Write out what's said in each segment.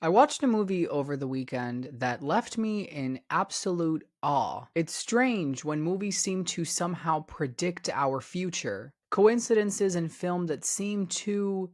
I watched a movie over the weekend that left me in absolute awe. It's strange when movies seem to somehow predict our future. Coincidences in film that seem too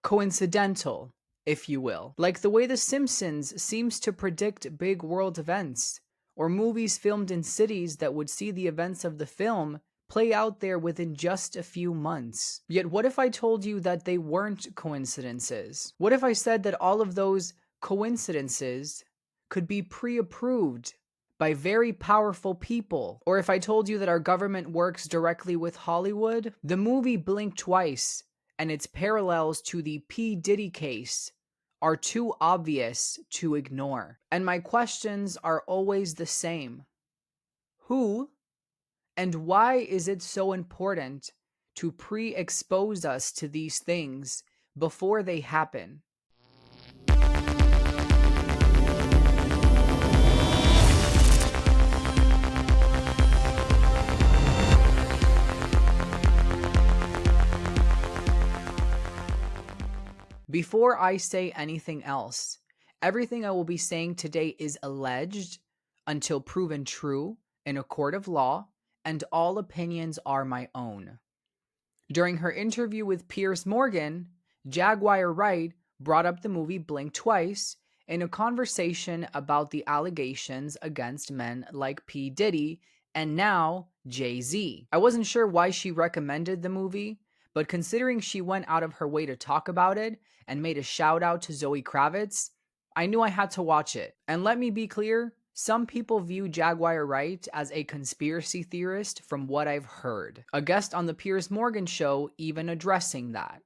coincidental, if you will. Like the way The Simpsons seems to predict big world events, or movies filmed in cities that would see the events of the film play out there within just a few months. Yet what if I told you that they weren't coincidences? What if I said that all of those coincidences could be pre-approved by very powerful people? Or if I told you that our government works directly with Hollywood? The movie Blink Twice and its parallels to the P Diddy case are too obvious to ignore. And my questions are always the same. Who and why is it so important to pre-expose us to these things before they happen? Before I say anything else, everything I will be saying today is alleged until proven true in a court of law, and all opinions are my own. During her interview with Piers Morgan, Jaguar Wright brought up the movie Blink Twice in a conversation about the allegations against men like P Diddy and now Jay-Z. I wasn't sure why she recommended the movie, but considering she went out of her way to talk about it and made a shout out to Zoe Kravitz, I knew I had to watch it. And let me be clear, some people view Jaguar Wright as a conspiracy theorist from what I've heard. A guest on the Piers Morgan show even addressing that.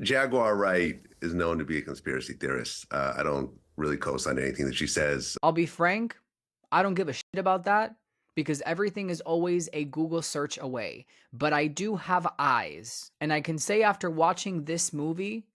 Jaguar Wright is known to be a conspiracy theorist. I don't really co-sign anything that she says. I'll be frank, I don't give a shit about that because everything is always a Google search away. But I do have eyes. And I can say after watching this movie,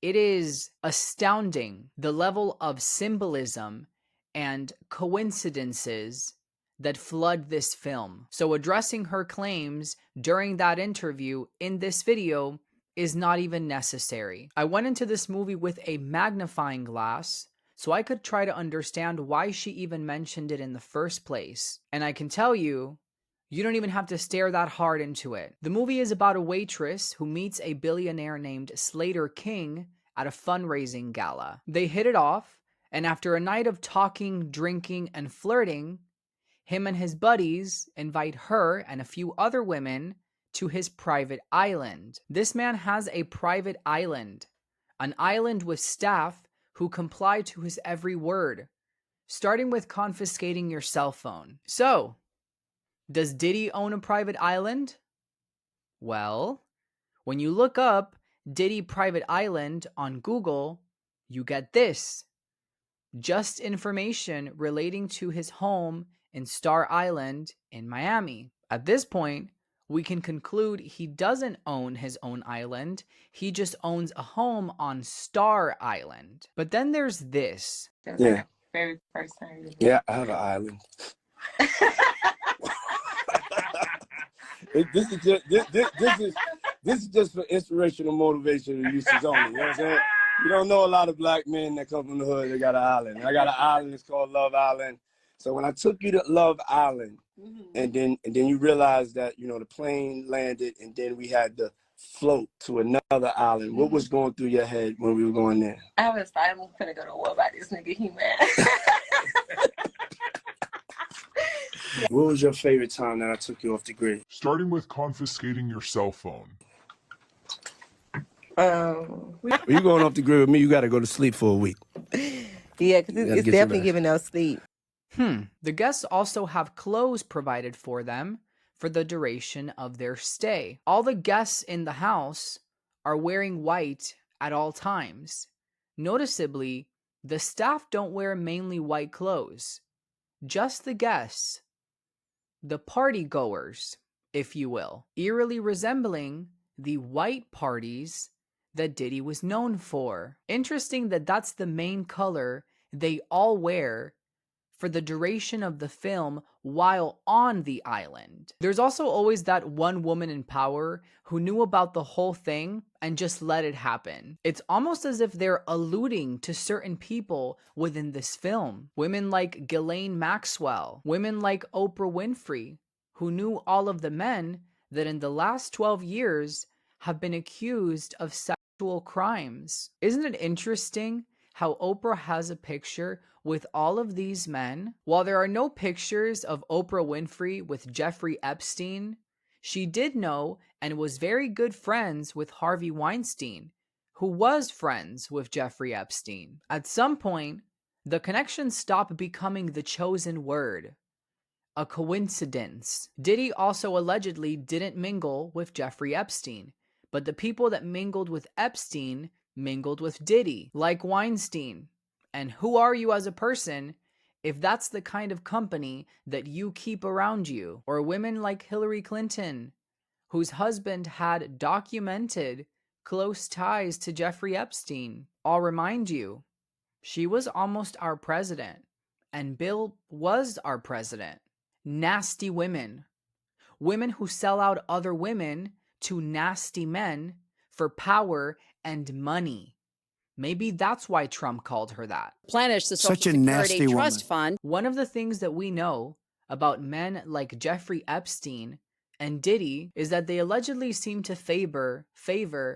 it is astounding the level of symbolism and coincidences that flood this film. So addressing her claims during that interview in this video is not even necessary. I went into this movie with a magnifying glass so I could try to understand why she even mentioned it in the first place. And I can tell you, you don't even have to stare that hard into it. The movie is about a waitress who meets a billionaire named Slater King at a fundraising gala. They hit it off, and after a night of talking, drinking, and flirting, him and his buddies invite her and a few other women to his private island. This man has a private island, an island with staff who comply to his every word, starting with confiscating your cell phone. So, does Diddy own a private island? Well, when you look up Diddy private island on Google, you get this. Just information relating to his home in Star Island in Miami. At this point, we can conclude he doesn't own his own island. He just owns a home on Star Island. But then there's this. Yeah. Very first time. Yeah, I have an island. This is just for inspirational motivation and uses only. You know what I'm saying? You don't know a lot of black men that come from the hood that got an island. I got an island. It's called Love Island. So when I took you to Love Island, and then you realize that the plane landed, and then we had to float to another island. What was going through your head when we were going there? I was like, I'm gonna go to war by this nigga. He mad. What was your favorite time that I took you off the grid? Starting with confiscating your cell phone. When you going off the grid with me, you got to go to sleep for a week. Yeah, because it's definitely giving us sleep. The guests also have clothes provided for them for the duration of their stay. All the guests in the house are wearing white at all times. Noticeably, the staff don't wear mainly white clothes. Just the guests. The party goers, if you will, eerily resembling the white parties that Diddy was known for. Interesting that that's the main color they all wear for the duration of the film while on the island. There's also always that one woman in power who knew about the whole thing and just let it happen. It's almost as if they're alluding to certain people within this film. Women like Ghislaine Maxwell, women like Oprah Winfrey, who knew all of the men that in the last 12 years have been accused of sexual crimes. Isn't it interesting how Oprah has a picture with all of these men? While there are no pictures of Oprah Winfrey with Jeffrey Epstein, she did know and was very good friends with Harvey Weinstein, who was friends with Jeffrey Epstein. At some point, the connection stopped becoming the chosen word, a coincidence. Diddy also allegedly didn't mingle with Jeffrey Epstein, but the people that mingled with Epstein mingled with Diddy, like Weinstein. And who are you as a person if that's the kind of company that you keep around you? Or women like Hillary Clinton, whose husband had documented close ties to Jeffrey Epstein. I'll remind you, she was almost our president, and Bill was our president. Nasty women. Women who sell out other women to nasty men for power and money. Maybe that's why Trump called her that. Replenish the Social Security Trust Fund. One of the things that we know about men like Jeffrey Epstein and Diddy is that they allegedly seem to favor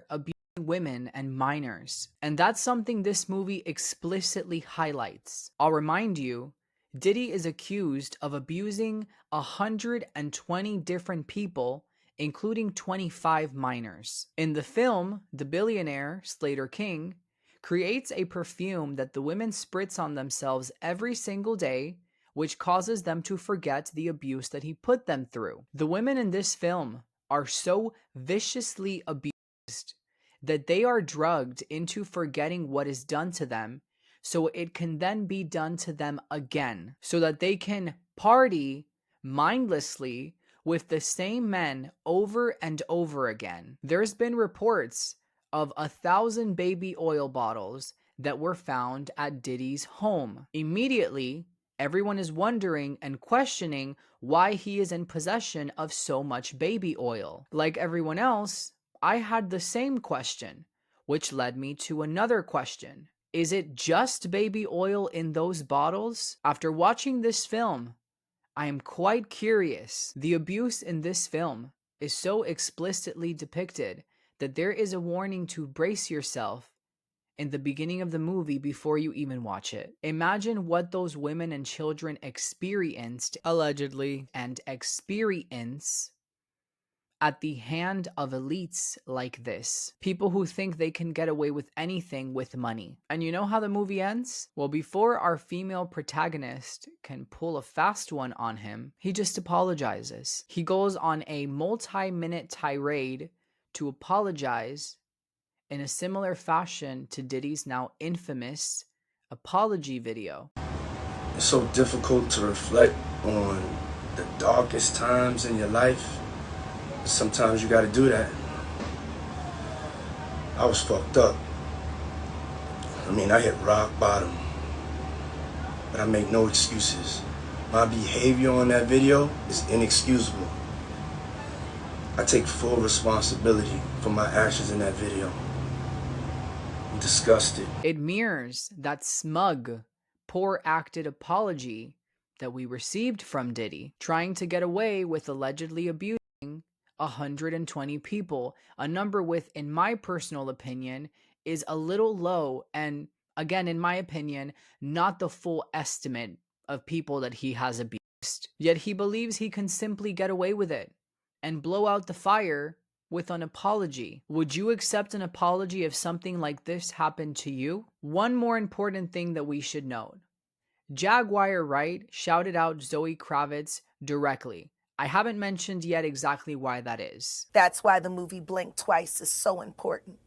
abusing women and minors. And that's something this movie explicitly highlights. I'll remind you, Diddy is accused of abusing 120 different people, including 25 minors. In the film, the billionaire, Slater King, creates a perfume that the women spritz on themselves every single day, which causes them to forget the abuse that he put them through. The women in this film are so viciously abused that they are drugged into forgetting what is done to them, so it can then be done to them again, so that they can party mindlessly with the same men over and over again. There's been reports of 1,000 baby oil bottles that were found at Diddy's home. Immediately, everyone is wondering and questioning why he is in possession of so much baby oil. Like everyone else, I had the same question, which led me to another question. Is it just baby oil in those bottles? After watching this film, I am quite curious. The abuse in this film is so explicitly depicted that there is a warning to brace yourself in the beginning of the movie before you even watch it. Imagine what those women and children experienced, allegedly, and experience at the hand of elites like this. People who think they can get away with anything with money. And you know how the movie ends? Well, before our female protagonist can pull a fast one on him, he just apologizes. He goes on a multi-minute tirade to apologize in a similar fashion to Diddy's now infamous apology video. It's so difficult to reflect on the darkest times in your life. Sometimes you gotta do that. I was fucked up. I mean, I hit rock bottom. But I make no excuses. My behavior on that video is inexcusable. I take full responsibility for my actions in that video. I'm disgusted. It mirrors that smug, poor-acted apology that we received from Diddy, trying to get away with allegedly abusing 120 people, a number with, in my personal opinion, is a little low, and again, in my opinion, not the full estimate of people that he has abused. Yet he believes he can simply get away with it and blow out the fire with an apology. Would you accept an apology if something like this happened to you? One more important thing that we should note. Jaguar Wright shouted out Zoe Kravitz directly. I haven't mentioned yet exactly why that is. That's why the movie Blink Twice is so important.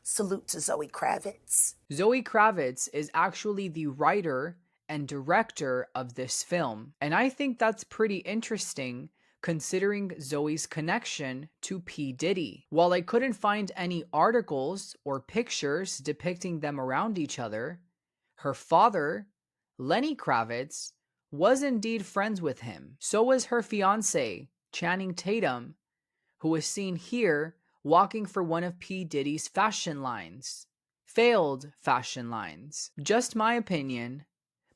Salute to Zoe Kravitz. Zoe Kravitz is actually the writer and director of this film, and I think that's pretty interesting considering Zoe's connection to P Diddy. While I couldn't find any articles or pictures depicting them around each other, her father, Lenny Kravitz, was indeed friends with him. So was her fiancé, Channing Tatum, who was seen here walking for one of P Diddy's fashion lines. Failed fashion lines. Just my opinion,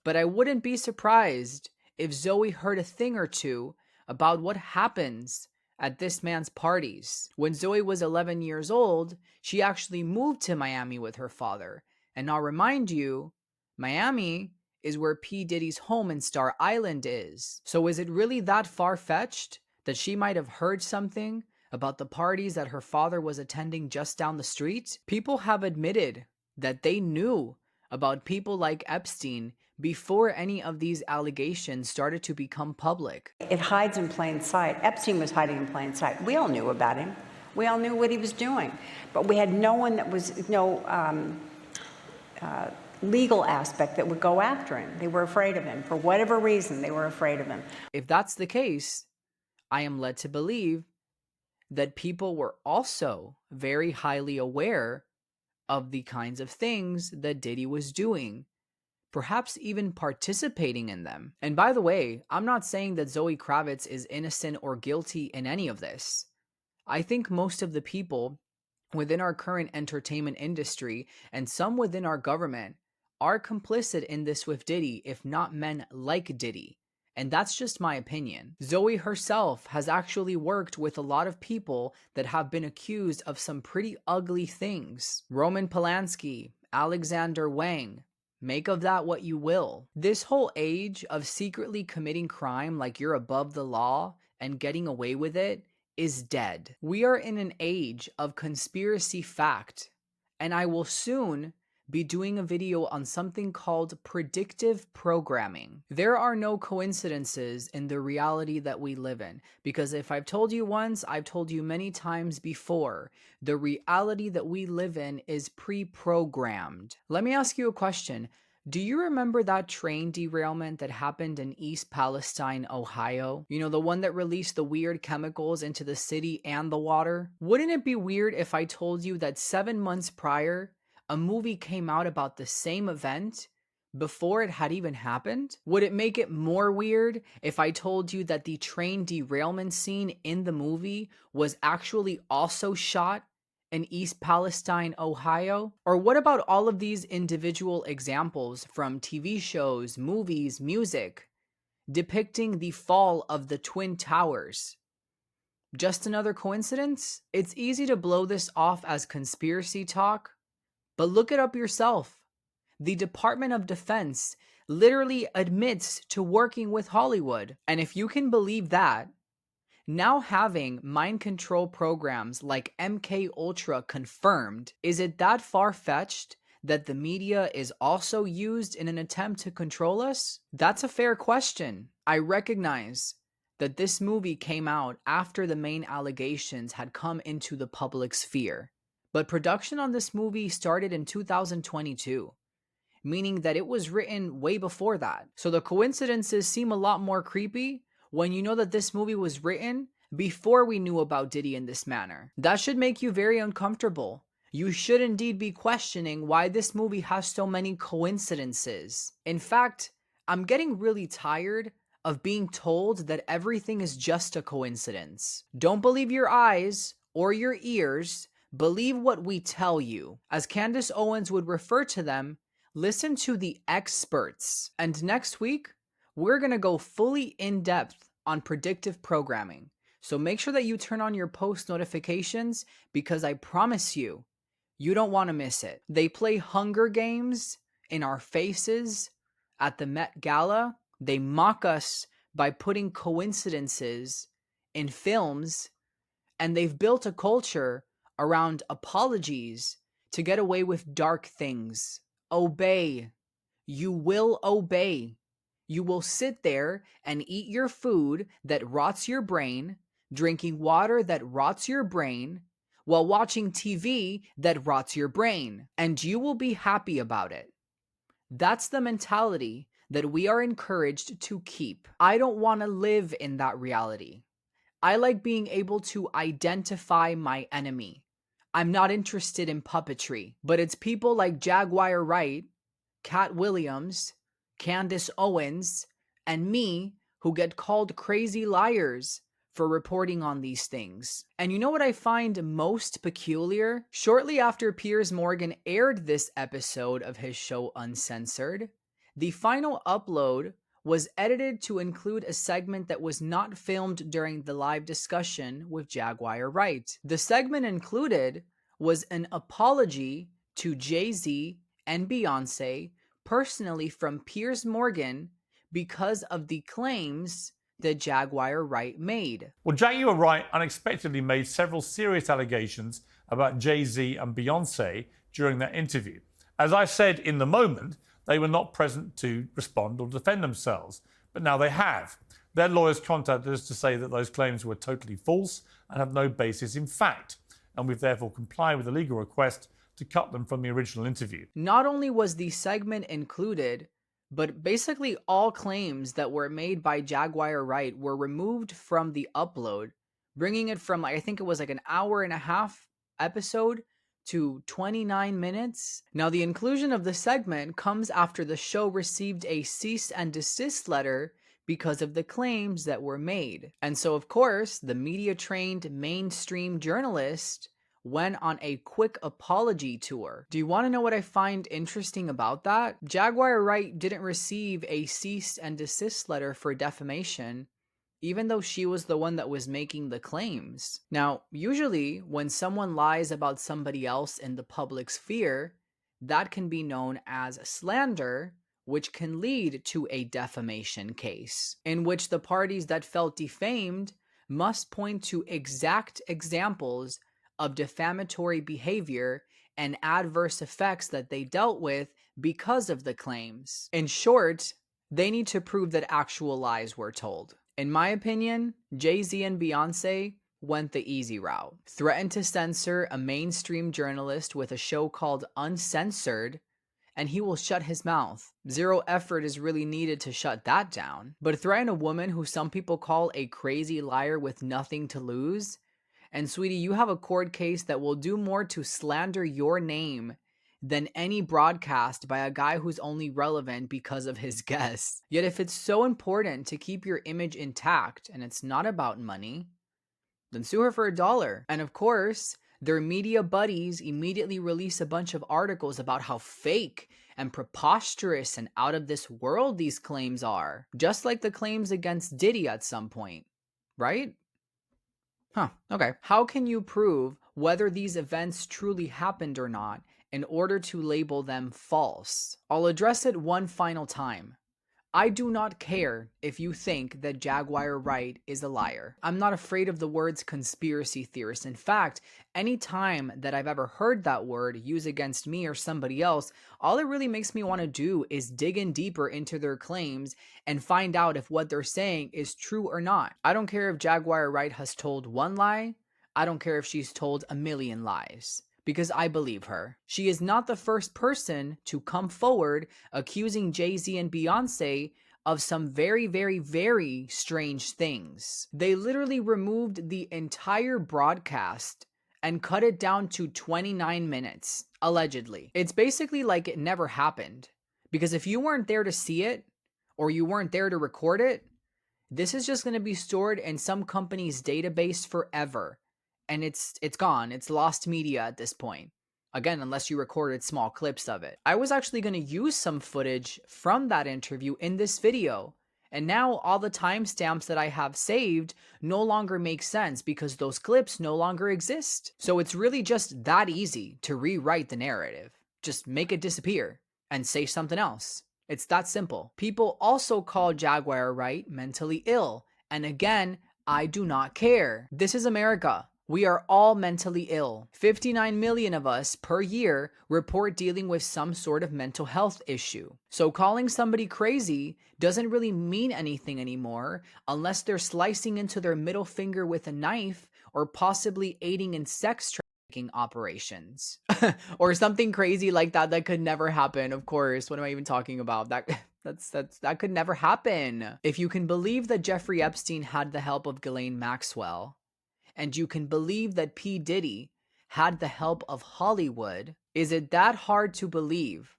but I wouldn't be surprised if Zoe heard a thing or two about what happens at this man's parties. When Zoe was 11 years old, she actually moved to Miami with her father. And I'll remind you, Miami is where P. Diddy's home in Star Island is. So is it really that far-fetched that she might have heard something about the parties that her father was attending just down the street? People have admitted that they knew about people like Epstein before any of these allegations started to become public. It hides in plain sight. Epstein was hiding in plain sight. We all knew about him. We all knew what he was doing. But we had no one that was, legal aspect that would go after him. They were afraid of him. For whatever reason, they were afraid of him. If that's the case, I am led to believe that people were also very highly aware of the kinds of things that Diddy was doing, perhaps even participating in them. And by the way, I'm not saying that Zoe Kravitz is innocent or guilty in any of this. I think most of the people within our current entertainment industry and some within our government are complicit in this with Diddy, if not men like Diddy. And that's just my opinion. Zoe herself has actually worked with a lot of people that have been accused of some pretty ugly things. Roman Polanski, Alexander Wang, make of that what you will. This whole age of secretly committing crime like you're above the law and getting away with it is dead. We are in an age of conspiracy fact, and I will soon be doing a video on something called predictive programming. There are no coincidences in the reality that we live in, because if I've told you once, I've told you many times before, the reality that we live in is pre-programmed. Let me ask you a question. Do you remember that train derailment that happened in East Palestine, Ohio? You know, the one that released the weird chemicals into the city and the water? Wouldn't it be weird if I told you that 7 months prior, a movie came out about the same event before it had even happened? Would it make it more weird if I told you that the train derailment scene in the movie was actually also shot in East Palestine, Ohio? Or what about all of these individual examples from TV shows, movies, music, depicting the fall of the Twin Towers? Just another coincidence? It's easy to blow this off as conspiracy talk, but look it up yourself. The Department of Defense literally admits to working with Hollywood. And if you can believe that, now having mind control programs like MK Ultra confirmed, is it that far-fetched that the media is also used in an attempt to control us? That's a fair question. I recognize that this movie came out after the main allegations had come into the public sphere. But production on this movie started in 2022, meaning that it was written way before that. So the coincidences seem a lot more creepy when you know that this movie was written before we knew about Diddy in this manner. That should make you very uncomfortable. You should indeed be questioning why this movie has so many coincidences. In fact, I'm getting really tired of being told that everything is just a coincidence. Don't believe your eyes or your ears. Believe what we tell you. As Candace Owens would refer to them, listen to the experts. And next week, we're going to go fully in depth on predictive programming. So make sure that you turn on your post notifications, because I promise you, you don't want to miss it. They play Hunger Games in our faces at the Met Gala. They mock us by putting coincidences in films, and they've built a culture around apologies to get away with dark things. Obey. You will obey. You will sit there and eat your food that rots your brain, drinking water that rots your brain, while watching TV that rots your brain. And you will be happy about it. That's the mentality that we are encouraged to keep. I don't want to live in that reality. I like being able to identify my enemy. I'm not interested in puppetry, but it's people like Jaguar Wright, Cat Williams, Candace Owens, and me, who get called crazy liars for reporting on these things. And you know what I find most peculiar? Shortly after Piers Morgan aired this episode of his show Uncensored, the final upload was edited to include a segment that was not filmed during the live discussion with Jaguar Wright. The segment included was an apology to Jay-Z and Beyonce personally from Piers Morgan because of the claims that Jaguar Wright made. Well, Jaguar Wright unexpectedly made several serious allegations about Jay-Z and Beyonce during that interview. As I said in the moment, they were not present to respond or defend themselves, but now they have. Their lawyers contacted us to say that those claims were totally false and have no basis in fact, and we've therefore complied with the legal request to cut them from the original interview. Not only was the segment included, but basically all claims that were made by Jaguar Wright were removed from the upload, bringing it from, I think it was like an hour and a half episode to 29 minutes. Now, the inclusion of the segment comes after the show received a cease and desist letter because of the claims that were made. And so, of course, the media-trained mainstream journalist went on a quick apology tour. Do you want to know what I find interesting about that? Jaguar Wright didn't receive a cease and desist letter for defamation, even though she was the one that was making the claims. Now, usually when someone lies about somebody else in the public sphere, that can be known as slander, which can lead to a defamation case, in which the parties that felt defamed must point to exact examples of defamatory behavior and adverse effects that they dealt with because of the claims. In short, they need to prove that actual lies were told. In my opinion, Jay-Z and Beyonce went the easy route. Threatened to censor a mainstream journalist with a show called Uncensored, and he will shut his mouth. Zero effort is really needed to shut that down. But threaten a woman who some people call a crazy liar with nothing to lose? And sweetie, you have a court case that will do more to slander your name than any broadcast by a guy who's only relevant because of his guests. Yet if it's so important to keep your image intact and it's not about money, then sue her for $1. And of course, their media buddies immediately release a bunch of articles about how fake and preposterous and out of this world these claims are. Just like the claims against Diddy at some point, right? Okay. How can you prove whether these events truly happened or not in order to label them false? I'll address it one final time. I do not care if you think that Jaguar Wright is a liar. I'm not afraid of the words conspiracy theorist. In fact, any time that I've ever heard that word used against me or somebody else, all it really makes me want to do is dig in deeper into their claims and find out if what they're saying is true or not. I don't care if Jaguar Wright has told one lie. I don't care if she's told a million lies, because I believe her. She is not the first person to come forward accusing Jay-Z and Beyonce of some very, very, very strange things. They literally removed the entire broadcast and cut it down to 29 minutes, allegedly. It's basically like it never happened, because if you weren't there to see it, or you weren't there to record it, this is just going to be stored in some company's database forever. And it's gone. It's lost media at this point. Again, unless you recorded small clips of it. I was actually going to use some footage from that interview in this video. And now all the timestamps that I have saved no longer make sense because those clips no longer exist. So it's really just that easy to rewrite the narrative. Just make it disappear and say something else. It's that simple. People also call Jaguar Wright mentally ill. And again, I do not care. This is America. We are all mentally ill. 59 million of us per year report dealing with some sort of mental health issue. So calling somebody crazy doesn't really mean anything anymore unless they're slicing into their middle finger with a knife or possibly aiding in sex trafficking operations. Or something crazy like that that could never happen, of course. What am I even talking about? That could never happen. If you can believe that Jeffrey Epstein had the help of Ghislaine Maxwell, and you can believe that P Diddy had the help of Hollywood, is it that hard to believe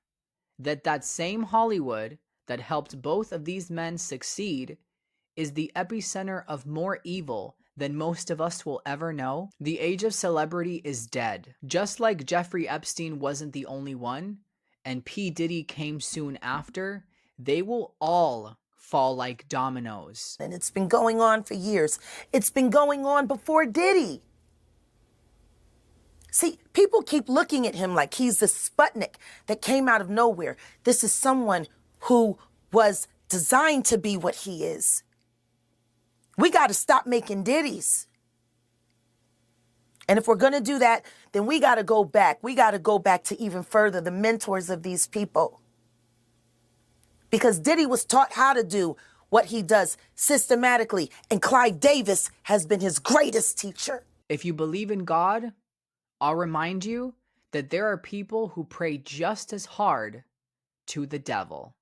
that that same Hollywood that helped both of these men succeed is the epicenter of more evil than most of us will ever know. The age of celebrity is dead. Just like Jeffrey Epstein wasn't the only one, and P Diddy came soon after, they will all fall like dominoes. And it's been going on for years. It's been going on before Diddy. See, people keep looking at him like he's the Sputnik that came out of nowhere. This is someone who was designed to be what he is. We got to stop making Diddies. And if we're going to do that, then we got to go back. We got to go back to even further, the mentors of these people. Because Diddy was taught how to do what he does systematically, and Clive Davis has been his greatest teacher. If you believe in God, I'll remind you that there are people who pray just as hard to the devil.